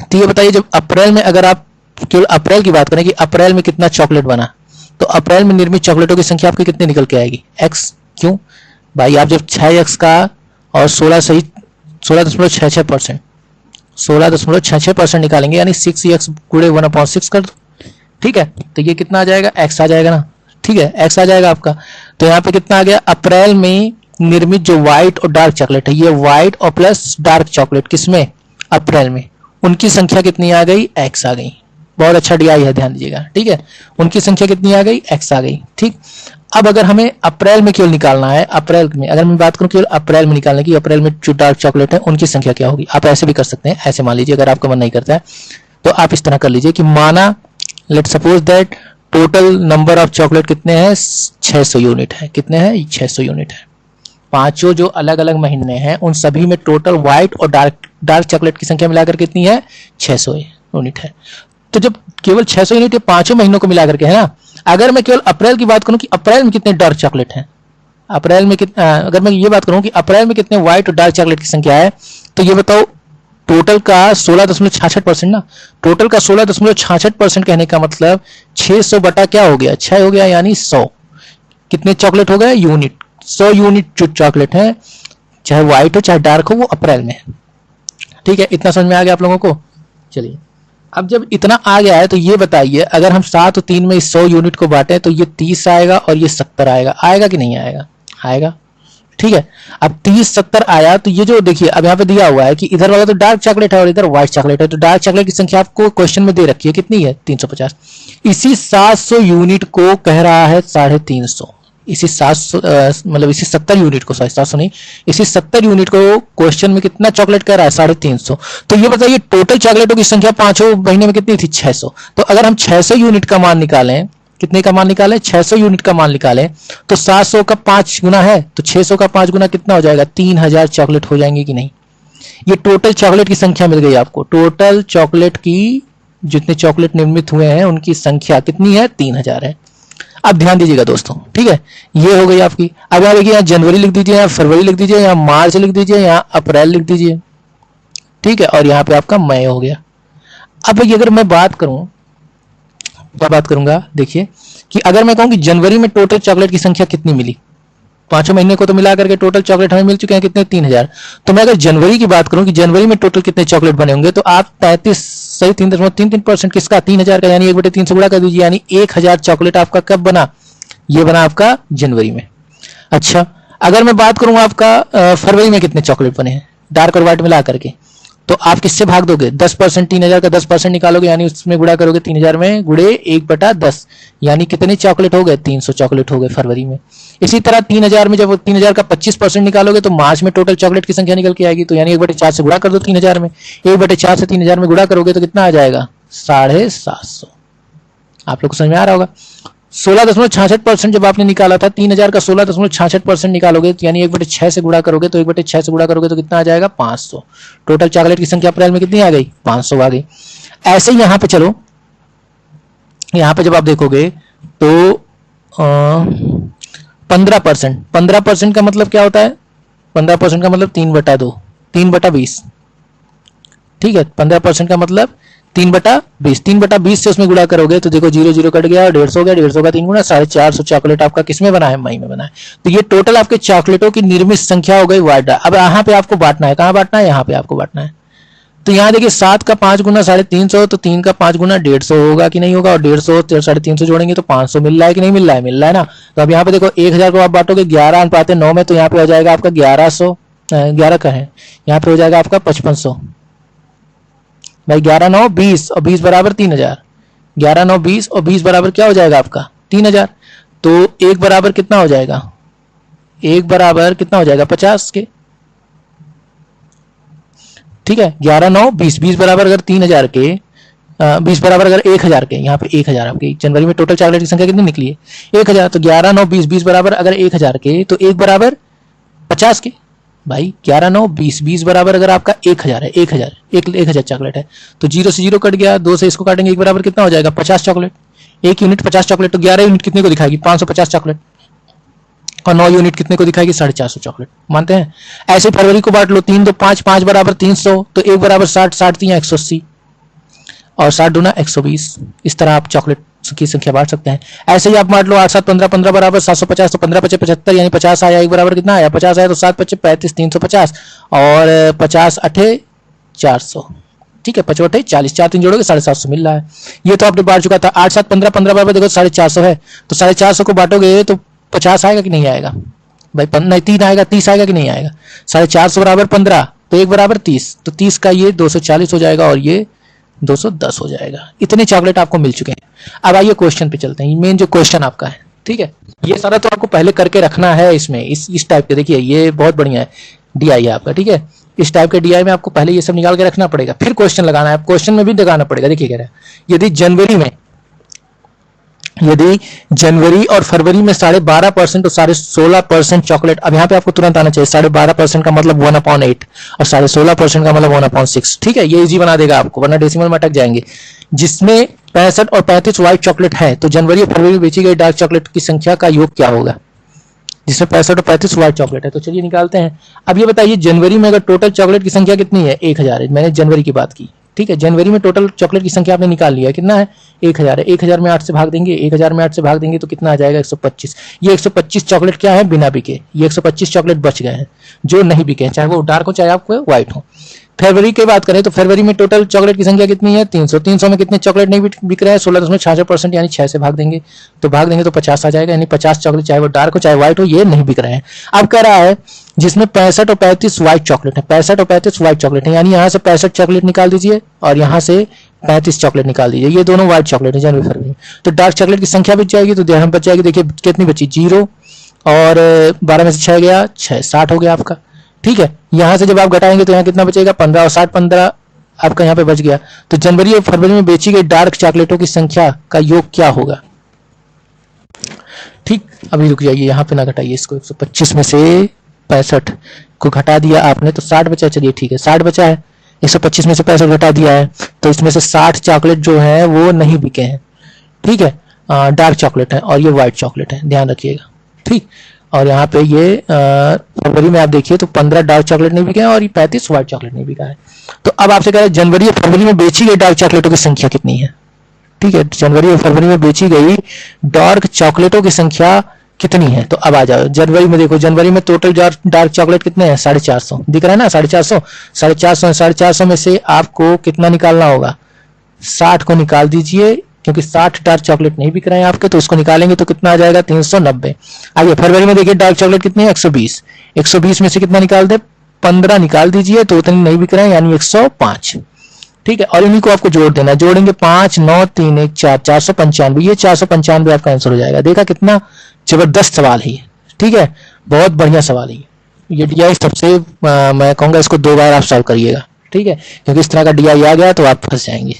तो ये बताइए जब अप्रैल में, अगर आप केवल अप्रैल की बात करें कि अप्रैल में कितना चॉकलेट बना, तो अप्रैल में निर्मित चॉकलेटों की संख्या आपकी कितनी निकल के आएगी, x। क्यों भाई, आप जब 6x का और 16 सही 16.66%, 16.66% निकालेंगे, यानी 6x गुणे 1/6 कर दो, ठीक है, तो ये कितना आ जाएगा, x आ जाएगा ना, ठीक है, x आ जाएगा आपका। तो यहाँ पे कितना आ गया, अप्रैल में निर्मित जो व्हाइट और डार्क चॉकलेट है, ये व्हाइट और प्लस डार्क चॉकलेट किसमें, अप्रैल में, उनकी संख्या कितनी आ गई, x आ गई। बहुत अच्छा डीआई है, ध्यान दीजिएगा, ठीक है, उनकी संख्या कितनी आ गई, x आ गई, ठीक। अब अगर हमें अप्रैल में केवल निकालना है, अप्रैल में अगर मैं बात करूं केवल अप्रैल में निकालने की, अप्रैल में जो डार्क चॉकलेट है उनकी संख्या क्या होगी, आप ऐसे भी कर सकते हैं, ऐसे मान लीजिए, अगर आपका मन नहीं करता है तो आप इस तरह कर लीजिए कि माना, let suppose that total number of chocolate कितने हैं, 600 यूनिट है, कितने हैं, 600 यूनिट है। पांचों जो अलग अलग महीने हैं उन सभी में टोटल व्हाइट और डार्क चॉकलेट की संख्या मिलाकर कितनी है, 600 यूनिट है। तो जब केवल 600 यूनिट पांचों महीनों को मिलाकर के है ना, अगर मैं केवल अप्रैल की बात करूं कि अप्रैल में कितने डार्क चॉकलेट हैं, अप्रैल में अगर मैं ये बात करूं कि अप्रैल में कितने व्हाइट और डार्क चॉकलेट की संख्या है, तो ये बताओ टोटल का 16.66% ना, टोटल का 16.66% कहने का मतलब 600 बटा क्या हो गया, 6 हो गया, यानी 100। कितने चॉकलेट हो गए, यूनिट, 100 यूनिट जो चॉकलेट है, चाहे व्हाइट हो चाहे डार्क हो, वो अप्रैल में है, ठीक है। इतना समझ में आ गया आप लोगों को। चलिए अब जब इतना आ गया है तो ये बताइए, अगर हम 7 और 3 में 100 यूनिट को बांटे तो ये 30 आएगा और ये 70 आएगा, आएगा कि नहीं आएगा, आएगा, ठीक है। अब 30 70 आया तो ये जो देखिए अब यहाँ पे दिया हुआ है कि इधर वाला तो डार्क चॉकलेट है और इधर व्हाइट चॉकलेट है, तो डार्क चॉकलेट की संख्या आपको क्वेश्चन में दे रखी है, कितनी है, 350। इसी 700 यूनिट को कह रहा है 350, इसी 700 मतलब इसी 70 यूनिट को, सॉरी 700 नहीं, इसी 70 यूनिट को क्वेश्चन में कितना चॉकलेट कह रहा है, 350। तो ये बताइए टोटल चॉकलेटों की संख्या पांचों महीने में कितनी थी, 600। तो अगर हम 600 यूनिट का मान निकालें, कितने का मान निकालें, 600 यूनिट का मान निकालें, तो 700 का 5 गुना है, तो 600 का 5 गुना कितना हो जाएगा, 3000 चॉकलेट हो जाएंगे कि नहीं। ये टोटल चॉकलेट की संख्या मिल गई आपको, टोटल चॉकलेट की, जितने चॉकलेट निर्मित हुए हैं उनकी संख्या कितनी है, 3000 है। अब ध्यान दीजिएगा दोस्तों, ठीक है, ये हो गई आपकी। अब यहाँ देखिए, यहाँ जनवरी लिख दीजिए, यहाँ फरवरी लिख दीजिए, यहाँ मार्च लिख दीजिए, यहाँ अप्रैल लिख दीजिए, ठीक है, और यहाँ पे आपका मई हो गया। अब अगर मैं बात करूं, क्या बात करूंगा, देखिए कि अगर मैं कहूं कि जनवरी में टोटल चॉकलेट की संख्या कितनी मिली, पांचों महीने को तो मिला करके टोटल चॉकलेट हमें मिल चुके हैं कितने, 3000। तो मैं अगर जनवरी की बात करूं कि जनवरी में टोटल कितने चॉकलेट बने होंगे, तो आप 33 सही 3.33% किसका, 3000 का, यानी 1/3 से गुणा कर दीजिए, यानी 1000 चॉकलेट आपका कब बना, ये बना आपका जनवरी में। अच्छा, अगर मैं बात करूं आपका फरवरी में कितने चॉकलेट बने हैं डार्क और व्हाइट मिला करके, तो आप किससे भाग दोगे, 10%, 3000 का 10% निकालोगे, यानी उसमें गुणा करोगे 3000 में गुणे 1/10, यानी कितने चॉकलेट हो गए, 300 चॉकलेट हो गए फरवरी में। इसी तरह 3000 में जब 3000 का 25% निकालोगे तो मार्च में टोटल चॉकलेट की संख्या निकल के आएगी, तो यानी 1/4 से गुणा कर दो 3000 में, 1/4 से 3000 में गुणा करोगे तो कितना आ जाएगा, 750। आप लोग को समझ में आ रहा होगा। 16.66% जब आपने निकाला था, 3000 का 16.66% निकालोगे, तो यानी 1/6 से गुणा करोगे, तो 1/6 से गुणा करोगे तो कितना आ जाएगा, 500। टोटल चॉकलेट की संख्या अप्रैल में कितनी आ गई, 500 आ गई। ऐसे ही यहां पे चलो, यहां पे जब आप देखोगे तो 15% का मतलब क्या होता है, 15% का मतलब 3/2, 3/20, ठीक है, 15% का मतलब 3/20, 3/20 से उसमें गुणा करोगे तो देखो 0 0 कट गया और 150 हो गया, 150 का 3 गुना 450 चॉकलेट आपका किसमें बना है, मई में बना है। तो ये टोटल आपके चॉकलेटों की निर्मित संख्या हो गई वाइड। अब यहाँ पे आपको बांटना है, कहाँ बांटना है, यहाँ पे आपको बांटना है। तो यहाँ देखिए 7 का 5 गुना 350, तो 3 का 5 गुना 150 होगा कि नहीं होगा, और 150 350 जोड़ेंगे तो 500 मिल रहा है कि नहीं मिल रहा है, मिल रहा है ना। तो अब यहाँ पे देखो 1000 को आप बांटोगे 11/9 में, तो यहाँ पे हो जाएगा आपका 1100, 11 का है, यहाँ पे हो जाएगा आपका 5500 भाई, 11 9 20 और 20 बराबर 3000, 11 9 20 और 20 बराबर क्या हो जाएगा आपका 3000। तो एक बराबर कितना हो जाएगा, एक बराबर कितना हो जाएगा 50 के, ठीक है, 11 9 20, 20 बराबर अगर 3000 के, 20 बराबर अगर 1000 के, यहाँ पे 1000 आपकी जनवरी में टोटल चॉकलेट की संख्या कितनी निकली है, 1000। तो 11 9 20, 20 बराबर अगर 1000 के, तो 1 बराबर 50 के भाई, 11 9 20, 20 बराबर अगर आपका 1000 है, 1000 चॉकलेट है, तो 0 से 0 कट गया, 2 से इसको काटेंगे, 1 बराबर कितना हो जाएगा 50 चॉकलेट, 1 यूनिट 50 चॉकलेट, तो 11 यूनिट कितने को दिखाएगी, 550 चॉकलेट। और 9 यूनिट कितने को दिखाएगी? 450 चॉकलेट। मानते हैं? ऐसे फरवरी को बांट लो, 3 2 5, 5 बराबर 300, तो 1 बराबर 60, 60 3 180 और 60 दूना 120। इस तरह आप चॉकलेट की संख्या बांट सकते हैं। ऐसे ही आप बांट लो 8 7 15, 15 बराबर 750, तो 15 5 75, यानी 50 आया। 1 बराबर कितना आया? 50 आया, तो 7 5 35 350 और 50 8 400। ठीक है, 5 8 40, 4 3 जोड़ोगे 750 मिल रहा है। ये तो आपने बांट चुका था। 8 7 15, 15 बराबर देखो 450 है, तो 450 को बांटोगे तो 50 आएगा कि नहीं आएगा भाई? नहीं, 3 आएगा, 30 आएगा कि नहीं आएगा? 450 बराबर 15, तो 1 बराबर 30, तो 30 का ये 240 हो जाएगा और ये 210 हो जाएगा। इतने चॉकलेट आपको मिल चुके हैं। अब आइए क्वेश्चन पे चलते हैं, मेन जो क्वेश्चन आपका है। ठीक है, ये सारा तो आपको पहले करके रखना है। इसमें इस टाइप के देखिए, ये बहुत बढ़िया है, डीआई है आपका। ठीक है, इस टाइप के डीआई में आपको पहले ये सब निकाल के रखना पड़ेगा, फिर क्वेश्चन लगाना है। क्वेश्चन में भी लगाना पड़ेगा। देखिए कह रहा है यदि जनवरी और फरवरी में 12.5% और 16.5% चॉकलेट, अब यहाँ पे आपको तुरंत आना चाहिए। 12.5% का मतलब 1/8 और 16.5% का मतलब 1/6। ठीक है, ये इजी बना देगा आपको, वरना डेसिमल में अटक जाएंगे। जिसमें 65 और 35 व्हाइट चॉकलेट है, तो जनवरी और फरवरी में बेची गई डार्क चॉकलेट की संख्या का योग क्या होगा? जिसमें 65 और 35 व्हाइट चॉकलेट है, तो चलिए निकालते हैं। अब ये बताइए, जनवरी में अगर टोटल चॉकलेट की संख्या कितनी है? 1000 है। मैंने जनवरी की बात की। ठीक है, जनवरी में टोटल चॉकलेट की संख्या आपने निकाल लिया, कितना है? 1000 है। 1000 में 8 से भाग देंगे, 1000 में 8 से भाग देंगे तो कितना आ जाएगा? 125। ये 125 चॉकलेट क्या है? बिना बिके। ये 125 चॉकलेट बच गए हैं जो नहीं बिके, चाहे वो डार्क हो चाहे आपको व्हाइट हो। फरवरी की बात करें तो फरवरी में टोटल चॉकलेट की संख्या कितनी है? 300। 300 में कितने चॉकलेट नहीं बिक रहे हैं? 16.66%, यानी 6 से भाग देंगे तो 50 आ जाएगा, यानी 50 चॉकलेट, चाहे वो डार्क हो चाहे व्हाइट हो, ये नहीं बिक रहे हैं। अब कह रहा है जिसमें 65 और 35 व्हाइट चॉकलेट है, 65 और 35 व्हाइट चॉकलेट है, यानी यहाँ से 65 चॉकलेट निकाल दीजिए और यहाँ से 35 चॉकलेट निकाल दीजिए। ये दोनों व्हाइट चॉकलेट है जनवरी फरवरी। तो डार्क चॉकलेट की संख्या बच जाएगी, तो हम बच जाएगी। देखिए कितनी बची? 0 और 12 में से 6 गया, 6 60 हो गया आपका। ठीक है, यहां से जब आप घटाएंगे तो यहाँ कितना बचेगा? 15 और 60 15 आपका यहाँ पे बच गया। तो जनवरी और फरवरी में बेची गई डार्क चॉकलेटों की संख्या का योग क्या होगा? ठीक, अभी रुक जाइए, यहाँ पे ना घटाइए इसको। 125 में से 65 को घटा दिया आपने तो 60 बचा। चलिए ठीक है, 60 बचा है। 125 में से 65 घटा दिया है, तो इसमें से 60 चॉकलेट जो है वो नहीं बिके हैं। ठीक है, डार्क चॉकलेट है और ये व्हाइट चॉकलेट है, ध्यान रखिएगा। ठीक, और यहाँ पे ये फरवरी में आप देखिए तो 15 डार्क चॉकलेट नहीं बिका है और ये 35 व्हाइट चॉकलेट नहीं बिका है। तो अब आपसे कह रहे हैं जनवरी और फरवरी में बेची गई डार्क चॉकलेटों की संख्या कितनी है? ठीक है, जनवरी और फरवरी में बेची गई डार्क चॉकलेटों की संख्या कितनी है? तो अब आ जाओ जनवरी में। देखो जनवरी में टोटल डार्क चॉकलेट कितने हैं? 450 दिख रहा है ना? 450 450 में से आपको कितना निकालना होगा? 60 को निकाल दीजिए, क्योंकि 60 डार्क चॉकलेट नहीं बिक रहे हैं आपके, तो इसको निकालेंगे तो कितना आ जाएगा? 390। आइए फरवरी में देखिए डार्क चॉकलेट कितनी है? 120। 120 में से कितना निकाल दे? 15 निकाल दीजिए, तो उतने नहीं बिक रहे हैं, यानी 105। ठीक है, और इन्हीं को आपको जोड़ देना। जोड़ेंगे 5 9 3 1 4, 495। ये 495 आपका आंसर हो जाएगा। देखा कितना जबरदस्त सवाल है। ठीक है, बहुत बढ़िया सवाल है ये डीआई। सबसे मैं कहूंगा इसको 2 बार आप सॉल्व करिएगा। ठीक है, क्योंकि इस तरह का डीआई आ गया तो आप फंस जाएंगे।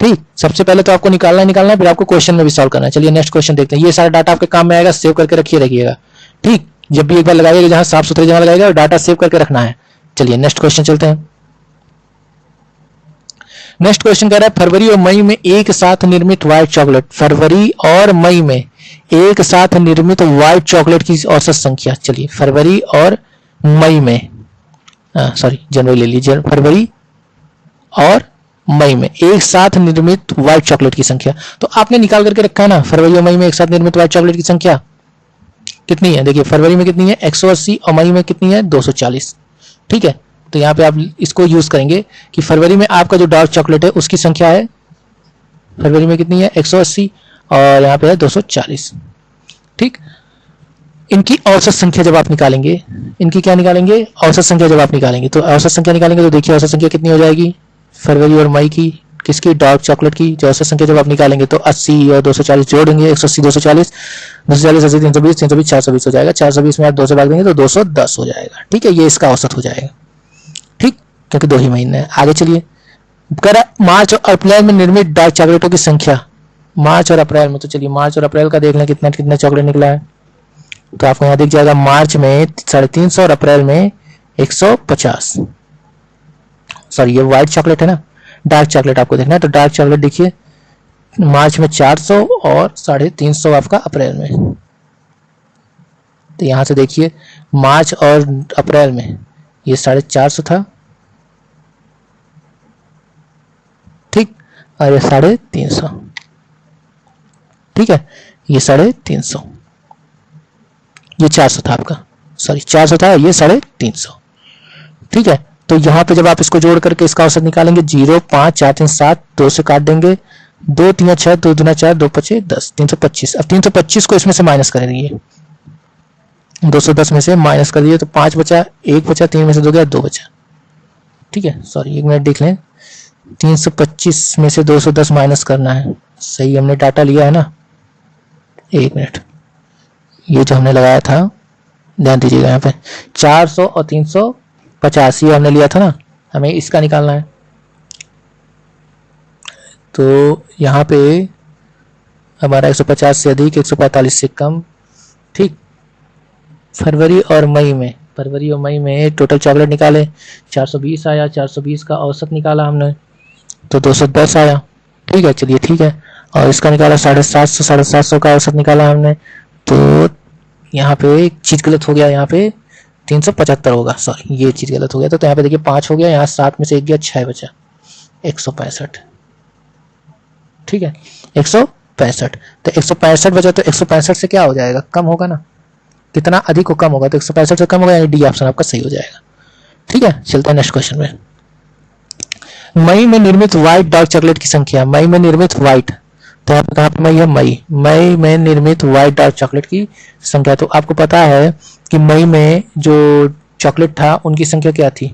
ठीक, सबसे पहले तो आपको निकालना है, फिर आपको क्वेश्चन में भी सॉल्व करना है। चलिए नेक्स्ट क्वेश्चन देखते हैं। ये सारा डाटा आपके काम में आएगा, सेव करके रखिएगा। ठीक, जब भी एक बार लगाइएगा जहां साफ सुथरे जगह लगाएगा और डाटा सेव करके रखना है। चलिए नेक्स्ट क्वेश्चन चलते हैं। नेक्स्ट क्वेश्चन कह रहा है फरवरी और मई में एक साथ निर्मित व्हाइट चॉकलेट, फरवरी और मई में एक साथ निर्मित व्हाइट चॉकलेट की औसत संख्या। चलिए फरवरी और मई में, सॉरी जनवरी ले लीजिए, फरवरी और मई में एक साथ निर्मित व्हाइट चॉकलेट की संख्या। तो आपने निकाल करके रखा है ना, फरवरी और मई में एक साथ निर्मित व्हाइट चॉकलेट की संख्या कितनी है? देखिए फरवरी में कितनी है? 180 और मई में कितनी है? 240। ठीक है, तो यहाँ पे आप इसको यूज करेंगे कि फरवरी में आपका जो डार्क चॉकलेट है उसकी संख्या है, फरवरी में कितनी है? 180 और यहाँ पे है 240। ठीक, इनकी औसत संख्या जब आप निकालेंगे, इनकी क्या निकालेंगे? औसत संख्या जब आप निकालेंगे, तो औसत संख्या निकालेंगे तो देखिए औसत संख्या कितनी हो जाएगी फरवरी और मई की, किसकी? डार्क चॉकलेट की। जो औसत संख्या जब आप निकालेंगे तो 80 और 240 जोड़ेंगे, 180 240, 240 80 320, 320 420 हो जाएगा। 420 में आप 2 से भाग देंगे तो 210 हो जाएगा। ठीक है, ये इसका औसत हो जाएगा। ठीक, क्योंकि 2 ही महीने हैं। आगे चलिए, कह रहा मार्च और अप्रैल में निर्मित डार्क चॉकलेटों की संख्या, मार्च और अप्रैल में। तो चलिए मार्च और अप्रैल का देख लें कितना कितना चॉकलेट निकला है। तो आपको यहाँ दिख जाएगा मार्च में 350 और अप्रैल में 150। सॉरी, ये व्हाइट चॉकलेट है ना, डार्क चॉकलेट आपको देखना है। तो डार्क चॉकलेट देखिए मार्च में 400 और 350 आपका अप्रैल में। तो यहाँ से देखिए मार्च और अप्रैल में ये 450 था, ठीक, और ये 350, ठीक है, ये 350, ये 400 था आपका, सॉरी 400 था, ये 350, ठीक है। तो यहाँ पे जब आप इसको जोड़ करके इसका औसत निकालेंगे 0, 5, 4, 3, 7, 2 से काट देंगे, 2, 3, 6, 2 दूना 4, 2 5 10, 325। अब 325 को इसमें से माइनस कर दिए, 210 में से माइनस कर दिए तो 5 बचा, 1 बचा, 3 में से 2 गया, 2 बचा, ठीक है। सॉरी 1 मिनट देख लें, 325 में से 210 माइनस करना है, सही हमने डाटा लिया है ना, 1 मिनट, ये जो हमने लगाया था ध्यान दीजिएगा, यहाँ पे 400 और 350 ये हमने लिया था ना, हमें इसका निकालना है। तो यहाँ पे हमारा 150 से अधिक, 145 से कम, ठीक। फरवरी और मई में टोटल चॉकलेट निकाले, 420 आया, 420 का औसत निकाला हमने तो 210 आया, ठीक है, चलिए ठीक है। और इसका निकाला 750 का औसत निकाला हमने, तो यहाँ पे एक चीज गलत हो गया, यहाँ पे 375 होगा, सॉरी ये चीज गलत हो गया, तो यहाँ पे देखिए 5 हो गया, यहाँ 7 में से 1 गया, 6 बचा, 165, ठीक है, 165। तो 165 बचा, तो 165 से क्या हो जाएगा, कम होगा ना, कितना अधिक हो कम होगा, तो 165 से कम होगा, यानी डी ऑप्शन आपका सही हो जाएगा, ठीक है। चलते हैं नेक्स्ट क्वेश्चन में। मई में निर्मित व्हाइट डार्क चॉकलेट की संख्या, मई में निर्मित व्हाइट, तो यहाँ पे कहाँ पे मई है, मई में निर्मित व्हाइट डार्क चॉकलेट की संख्या, तो आपको पता है कि मई में जो चॉकलेट था उनकी संख्या क्या थी,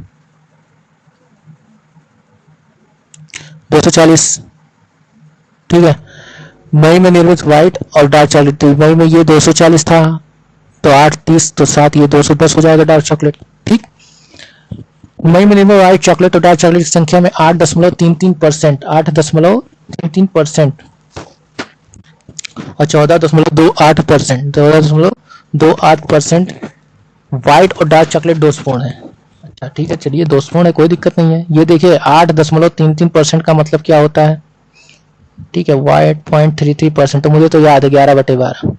240, ठीक है। मई में निर्मित व्हाइट और डार्क चॉकलेट, तो मई में ये 240 था, तो 8, 30, तो 7, ये 210 हो जाएगा डार्क चॉकलेट, ठीक। मई में निर्मित व्हाइट चॉकलेट और डार्क चॉकलेट की संख्या में 8.33%, 8.33% और 14.28%, 14.28% व्हाइट और डार्क चॉकलेट दोषपूर्ण है। अच्छा ठीक है, चलिए दोषपूर्ण है, कोई दिक्कत नहीं है। ये देखिए 8.33% का मतलब क्या होता है, ठीक है, 8.33%, तो मुझे तो याद है 11/12,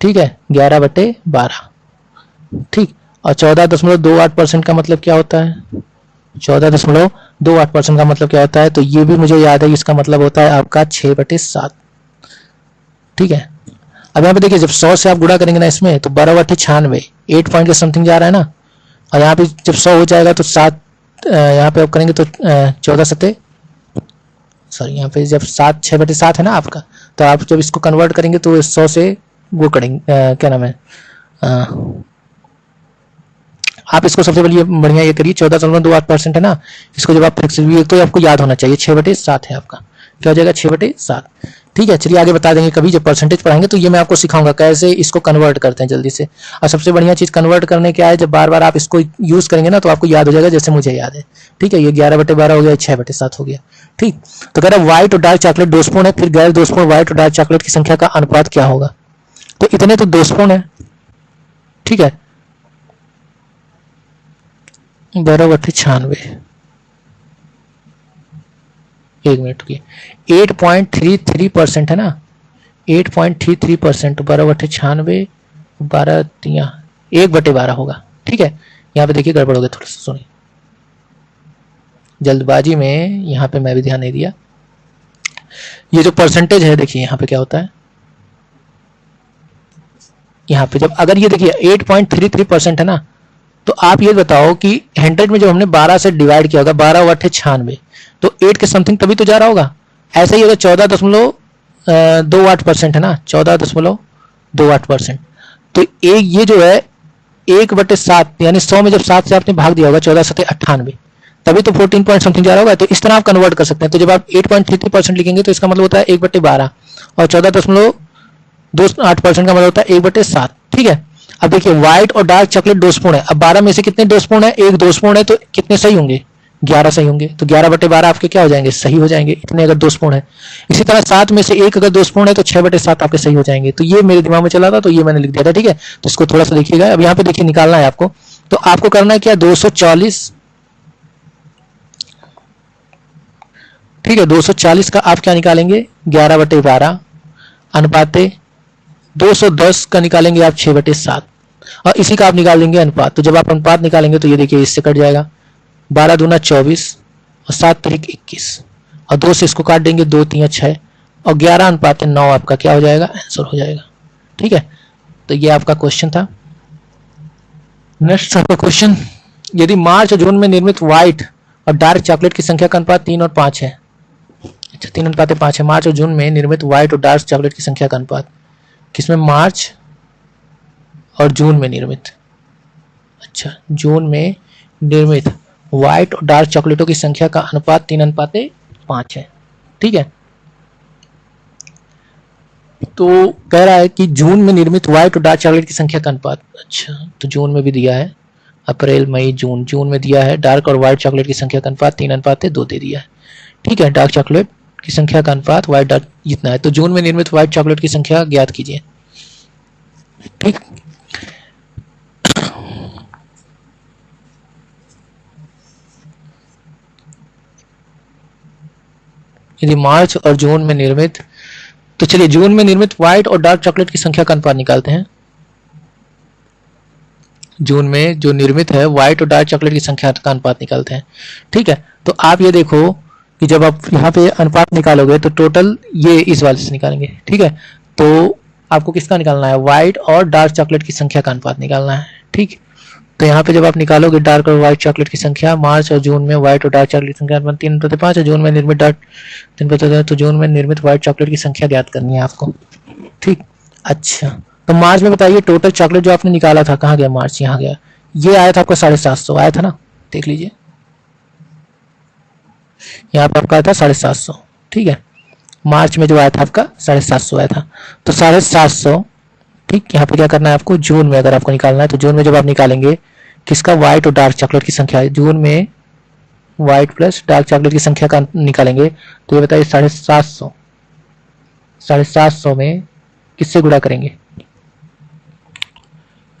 ठीक है, 11/12, ठीक। और 14.28% का मतलब क्या होता है, 14.28% का मतलब क्या होता है, तो ये भी मुझे याद है, इसका मतलब होता है आपका 6/7, ठीक है। अब यहाँ पे देखिए जब 100 से आप गुणा करेंगे ना इसमें, तो 12/96, 8 पॉइंट के समथिंग जा रहा है ना, और यहाँ पे जब 100 हो जाएगा तो 7 यहाँ पे आप करेंगे तो 14 सॉरी यहाँ पे जब 6/7 है ना आपका, तो आप जब इसको कन्वर्ट करेंगे तो 100 से वो करेंगे क्या नाम है, आप इसको सबसे बढ़िया ये करिए, 14.28% है ना, इसको जब आप फिक्स तो आपको याद होना चाहिए 6/7 है आपका, क्या हो जाएगा 6/7, ठीक है। चलिए आगे बता देंगे कभी जब परसेंटेज पढ़ाएंगे, तो ये मैं आपको सिखाऊंगा कैसे इसको कन्वर्ट करते हैं जल्दी से। और सबसे बढ़िया चीज कन्वर्ट करने क्या है, जब बार बार आप इसको यूज करेंगे ना तो आपको याद हो जाएगा, जैसे मुझे याद है, ठीक है। ये 11/12 हो गया, 6/7 हो गया, ठीक। तो कह रहा है व्हाइट और डार्क चॉकलेट दोषपूर्ण है, फिर गैर दोषपूर्ण व्हाइट और डार्क चॉकलेट की संख्या का अनुपात क्या होगा, तो इतने तो दोषपूर्ण है, ठीक है, 12/96, 1 मिनट की 8.33% है ना, 8.33%, 12/96, 12 1/12 होगा, ठीक है। यहाँ पे देखिए गड़बड़ हो गया, थोड़ा सा सुनिए, जल्दबाजी में यहाँ पे मैं भी ध्यान नहीं दिया। ये जो परसेंटेज है देखिए यहाँ पे क्या होता है, यहाँ पे जब अगर ये देखिए 8.33% है ना, तो आप ये बताओ कि 100 में जब हमने 12 से डिवाइड किया होगा, 12/96, तो 8 के समथिंग तभी तो जा रहा होगा। ऐसा ही अगर 14.28% है ना, 14.28%, तो एक ये जो है 1/7, यानी 100 में जब 7 से आपने भाग दिया होगा, 14/98, तभी तो 14 पॉइंट समथिंग जा रहा होगा। तो इस तरह आप कन्वर्ट कर सकते हैं। तो जब आप 8.33% लिखेंगे तो इसका मतलब होता है 1/12, और 14.28% का मतलब होता है 1/7, ठीक है। अब देखिए व्हाइट और डार्क चॉकलेट दोषपूर्ण है, अब 12 में से कितने दोषपूर्ण है, 1 दोषपूर्ण है, तो कितने सही होंगे, 11 सही होंगे, तो 11/12 आपके क्या हो जाएंगे, सही हो जाएंगे, इतने अगर दोषपूर्ण है। इसी तरह 7 में से 1 अगर दोषपूर्ण है तो 6/7 आपके सही हो जाएंगे। तो ये मेरे दिमाग में चला था, तो ये मैंने लिख दिया था, ठीक है। तो इसको थोड़ा सा देखिएगा। अब यहाँ पे देखिए निकालना है आपको, तो आपको करना है क्या, 240, ठीक है, 240 का आप क्या निकालेंगे, 11/12 अनुपाते 210 का निकालेंगे आप 6/7, और इसी का आप निकाल लेंगे अनुपात। तो जब आप अनुपात निकालेंगे तो ये देखिए इससे कट जाएगा, 12 दूना 24 और 7 तरीक 21 और 2 से इसको काट देंगे, 2 3 6 और 11:9 आपका क्या हो जाएगा, आंसर हो जाएगा। ठीक है, तो ये आपका क्वेश्चन था। नेक्स्ट आपका क्वेश्चन, यदि मार्च और जून में निर्मित व्हाइट और डार्क चॉकलेट की संख्या का अनुपात 3 और 5 है। अच्छा, 3:5 है। मार्च और जून में निर्मित व्हाइट और डार्क चॉकलेट की संख्या का अनुपात, किसमें, मार्च और जून में निर्मित, अच्छा जून में निर्मित व्हाइट और डार्क चॉकलेटों की संख्या का अनुपात 3:5 है। ठीक है, तो कह रहा है कि जून में निर्मित व्हाइट और डार्क चॉकलेट की संख्या का अनुपात, अच्छा तो जून में भी दिया है, अप्रैल मई जून, जून में दिया है डार्क और व्हाइट चॉकलेट की संख्या का अनुपात 3:2 दे दिया है। ठीक है, डार्क चॉकलेट की संख्या का अनुपात व्हाइट डार्क जितना है, तो जून में निर्मित व्हाइट चॉकलेट की संख्या ज्ञात कीजिए। ठीक, यदि मार्च और जून में निर्मित, तो चलिए जून में निर्मित व्हाइट और डार्क चॉकलेट की संख्या का अनुपात निकालते हैं। जून में जो निर्मित है व्हाइट और डार्क चॉकलेट की संख्या का अनुपात निकालते हैं। ठीक है, तो आप ये देखो कि जब आप यहाँ पे अनुपात निकालोगे तो टोटल ये इस वाले से निकालेंगे। ठीक है, तो आपको किसका निकालना है, व्हाइट और डार्क चॉकलेट की संख्या का अनुपात निकालना है। ठीक, तो यहाँ पे जब आप निकालोगे डार्क और व्हाइट चॉकलेट की संख्या, मार्च और जून में व्हाइट और डार्क चॉकलेट की संख्या 3:5 है, जून में निर्मित डार्क 3:5, तो जून में निर्मित व्हाइट चॉकलेट की संख्या ज्ञात करनी है आपको। ठीक, अच्छा तो मार्च में बताइए टोटल चॉकलेट जो आपने निकाला था, कहाँ गया मार्च, यहाँ गया, ये आया था आपका 750 आया था ना, देख लीजिए यहाँ पर आपका आया था 750। ठीक है, मार्च में जो आया था आपका 750 आया था, तो 750। ठीक, यहाँ पे क्या करना है आपको, जून में अगर आपको निकालना है तो जून में जब आप निकालेंगे किसका, व्हाइट और डार्क चॉकलेट की संख्या है, जून में व्हाइट प्लस डार्क चॉकलेट की संख्या का निकालेंगे तो ये बताइए 750, 750 में किससे गुणा करेंगे,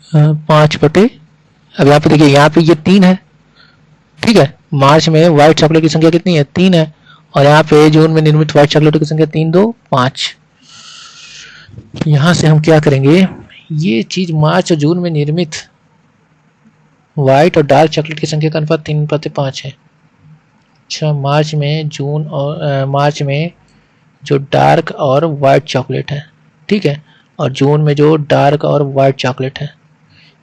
5/, अब यहाँ पे देखिए यहाँ पे ये 3 है। ठीक है, मार्च में व्हाइट चॉकलेट की संख्या कितनी है, 3 है, और यहाँ पे जून में निर्मित व्हाइट चॉकलेटों की संख्या 3 2 5। यहां से हम क्या करेंगे, ये चीज मार्च और जून में निर्मित व्हाइट और डार्क चॉकलेट की संख्या का अनुपात 3:5 है। अच्छा, मार्च में जून और मार्च में जो डार्क और व्हाइट चॉकलेट है, ठीक है, और जून में जो डार्क और व्हाइट चॉकलेट है,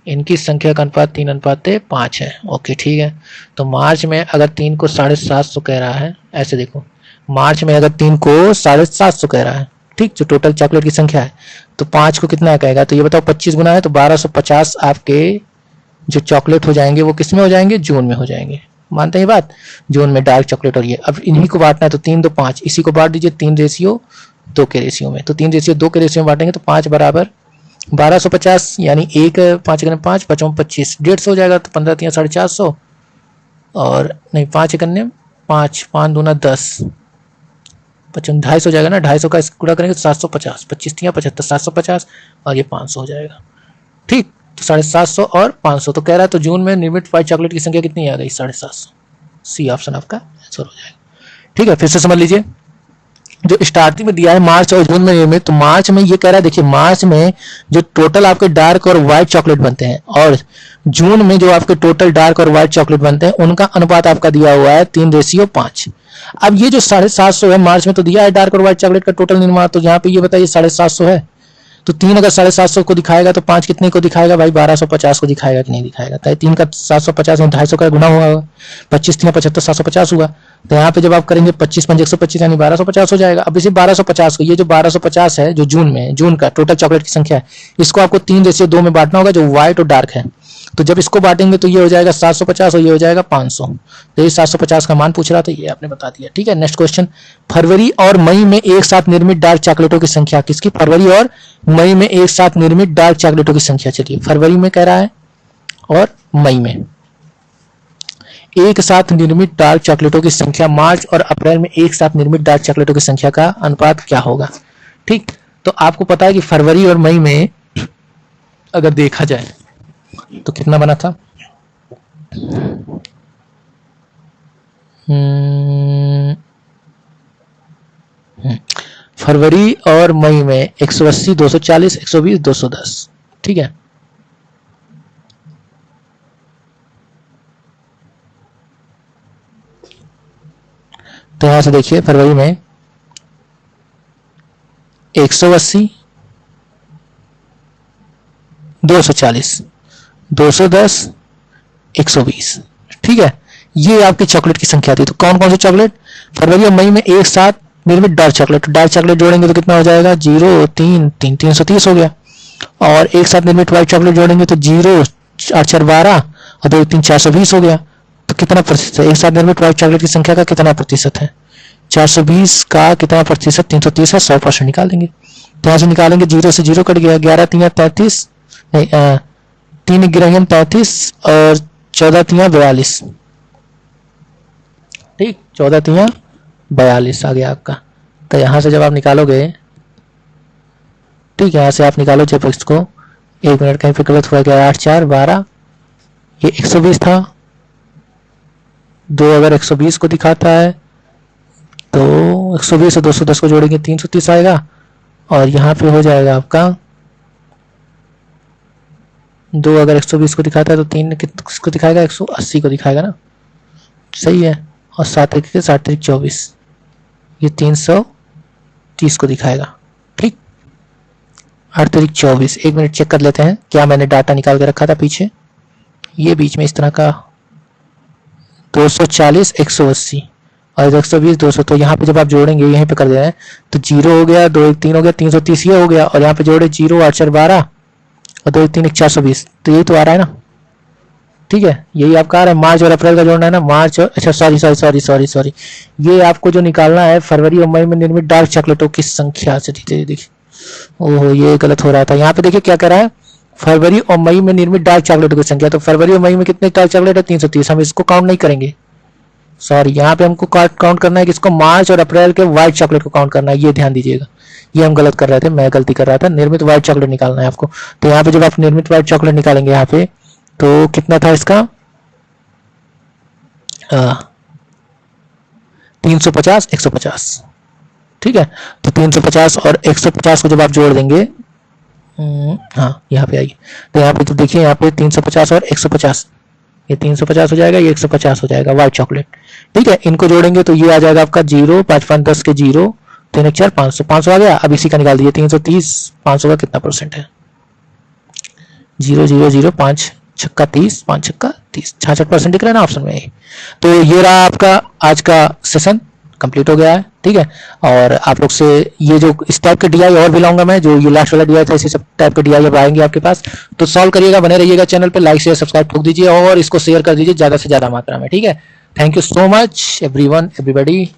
इनकी संख्या का अनुपात 3:5 है। ओके ठीक है, तो मार्च में अगर 3 को 750 कह रहा है, ऐसे देखो मार्च में अगर 3 को 750 कह रहा है, ठीक, जो टोटल चॉकलेट की संख्या है, तो 5 को कितना कहेगा, तो ये बताओ 25 गुना है तो 1250 आपके जो चॉकलेट हो जाएंगे वो किस में हो जाएंगे, जून में हो जाएंगे। मानते हैं बात, जून में डार्क चॉकलेट और ये, अब इन्हीं को बांटना है तो 3 2 5, इसी को बांट दीजिए 3:2 के रेशियो में, तो 3:2 के रेशियो में बांटेंगे तो 5 बराबर 1250, यानी 1 5 × 5 5 25, 150 हो जाएगा, तो 15 3 450, और नहीं 5 × 5 5 दूना 10, 250 हो जाएगा ना, 250 का गुणा करेंगे तो 750, 25 3 75, 750 और ये 500 हो जाएगा। ठीक, तो 750 और 500, तो कह रहा है तो जून में निर्मित व्हाइट चॉकलेट की संख्या कितनी आ गई, 750। सी ऑप्शन आपका आंसर हो जाएगा। ठीक है, फिर से समझ लीजिए, जो स्टार्टिंग में दिया है मार्च और जून में निर्मित, तो मार्च में ये कह रहा है, देखिए मार्च में जो टोटल आपके डार्क और व्हाइट चॉकलेट बनते हैं, और जून में जो आपके टोटल डार्क और व्हाइट चॉकलेट बनते हैं, उनका अनुपात आपका दिया हुआ है 3:5। अब ये जो 750 है, मार्च में तो दिया है डार्क और व्हाइट चॉकलेट का टोटल निर्माण, तो यहाँ पे ये बताइए 750 है, तो 3 अगर 750 को दिखाएगा तो 5 कितने को दिखाएगा भाई, 1250 को दिखाएगा कि नहीं दिखाएगा, तो 3 का 750 में 250 का गुना हुआ, 25 3 75 750 हुआ, तो यहाँ पे जब आप करेंगे 25 5 125 यानी 1250 हो जाएगा। अब इसी 1250 को, ये जो 1250 है जो जून में, जून का टोटल चॉकलेट की संख्या है, इसको आपको 3:2 में बांटना होगा, जो व्हाइट और डार्क है, तो जब इसको बांटेंगे तो ये हो जाएगा 750 और ये हो जाएगा 500, तो ये 750 का मान पूछ रहा था, ये आपने बता दिया। ठीक है, नेक्स्ट क्वेश्चन, फरवरी और मई में एक साथ निर्मित डार्क चॉकलेटों की संख्या, किसकी, फरवरी और मई में एक साथ निर्मित डार्क चॉकलेटों की संख्या। चलिए फरवरी में कह रहा है और मई में एक साथ निर्मित डार्क चॉकलेटों की संख्या, मार्च और अप्रैल में एक साथ निर्मित डार्क चॉकलेटों की संख्या का अनुपात क्या होगा। ठीक, तो आपको पता है कि फरवरी और मई में अगर देखा जाए तो कितना बना था, फरवरी और मई में 180 240 120 210। ठीक है, तो यहां से देखिए फरवरी में 180, 240, 210, 120। ठीक है, ये आपकी चॉकलेट की संख्या थी। तो कौन कौन से चॉकलेट फरवरी और मई में एक साथ निर्मित डार्क चॉकलेट, डार्क चॉकलेट जोड़ेंगे तो कितना हो जाएगा, 0, 3, 3, 330 हो गया। और एक साथ निर्मित व्हाइट चॉकलेट जोड़ेंगे तो 0, 8, 4, 12 और 2, 3, 420 हो गया। तो कितना प्रतिशत है, एक साथ निर्मित व्हाइट चॉकलेट की संख्या का कितना प्रतिशत है, 420 का कितना प्रतिशत, 330 है, 100% निकाल देंगे। तो यहाँ से निकालेंगे, 0 से 0 कट गया, 11 3 33, नहीं 3 गिराएंगे 33 और 14 3 42। ठीक, 14 3 42 आ गया आपका। तो यहाँ से जब आप निकालोगे, ठीक है, यहाँ से आप निकालो जब इसको, 1 मिनट कहीं पे गलत हुआ गया, 8 4 12, ये 120 था। 2 अगर 120 को दिखाता है तो 120 से 210 को जोड़ेंगे 330 आएगा। और यहाँ पे हो जाएगा आपका 2 अगर 120 को दिखाता है तो 3 किसको दिखाएगा, 180 को दिखाएगा ना, सही है। और 7 1 7 3 24, ये 330 को दिखाएगा। ठीक, 8 तारीख 24। 1 मिनट चेक कर लेते हैं क्या मैंने डाटा निकाल के रखा था पीछे। ये बीच में इस तरह का 240 180 और 120 200। तो यहाँ पे जब आप जोड़ेंगे, यहीं पे कर दे रहे हैं, तो 0 हो गया, 2 1 3 हो गया, 330 ये हो गया। और यहाँ पे जोड़े 0 8 4 12 और 2 1 3 1 420। तो यही तो आ रहा है ना, ठीक है, यही आपका आ रहा है। मार्च और अप्रैल का जोड़ना है ना, मार्च और, अच्छा सॉरी, ये आपको जो निकालना है फरवरी और मई में निर्मित डार्क चॉकलेटों की संख्या से। देखिए, ओहो ये गलत हो रहा था। यहाँ पे देखिए क्या कह रहा है, फरवरी और मई में निर्मित डार्क चॉकलेटों की संख्या। तो फरवरी और मई में कितने डार्क चॉकलेट है, 330। हम इसको काउंट नहीं करेंगे, सॉरी, यहाँ पे हमको काउंट करना है किसको, मार्च और अप्रैल के व्हाइट चॉकलेट को काउंट करना है। ये ध्यान दीजिएगा, ये हम गलत कर रहे थे, मैं गलती कर रहा था। निर्मित व्हाइट चॉकलेट निकालना है आपको। तो यहाँ पे जब आप निर्मित व्हाइट चॉकलेट निकालेंगे यहाँ पे, तो कितना था इसका, 350 150। ठीक है, तो 350 और 150 को जब आप जोड़ देंगे, हाँ यहाँ पे आइए, तो यहाँ पे तो देखिए, यहाँ पे 350 और 150, ये 350 हो जाएगा, ये 150 हो जाएगा व्हाइट चॉकलेट। ठीक है, इनको जोड़ेंगे तो ये आ जाएगा आपका 0 5 5 10 के 0 3 1 4 500 500 आ गया। अब इसी का निकाल दीजिए, 330 500 का कितना परसेंट है, 0 0 0 5 छक्का 30 5 छक्का 30, 66% दिख रहा है ना ऑप्शन में। तो ये रहा आपका आज का सेशन, कंप्लीट हो गया है। ठीक है, और आप लोग से ये जो इस टाइप के डीआई और भी लाऊंगा मैं, जो ये लास्ट वाला डीआई था, इसी सब टाइप के डीआई अब आएंगे आपके पास। तो सॉल्व करिएगा, बने रहिएगा चैनल पे, लाइक शेयर सब्सक्राइब ठोक दीजिए और इसको शेयर कर दीजिए ज्यादा से ज्यादा मात्रा में। ठीक है, thank you so much everyone everybody.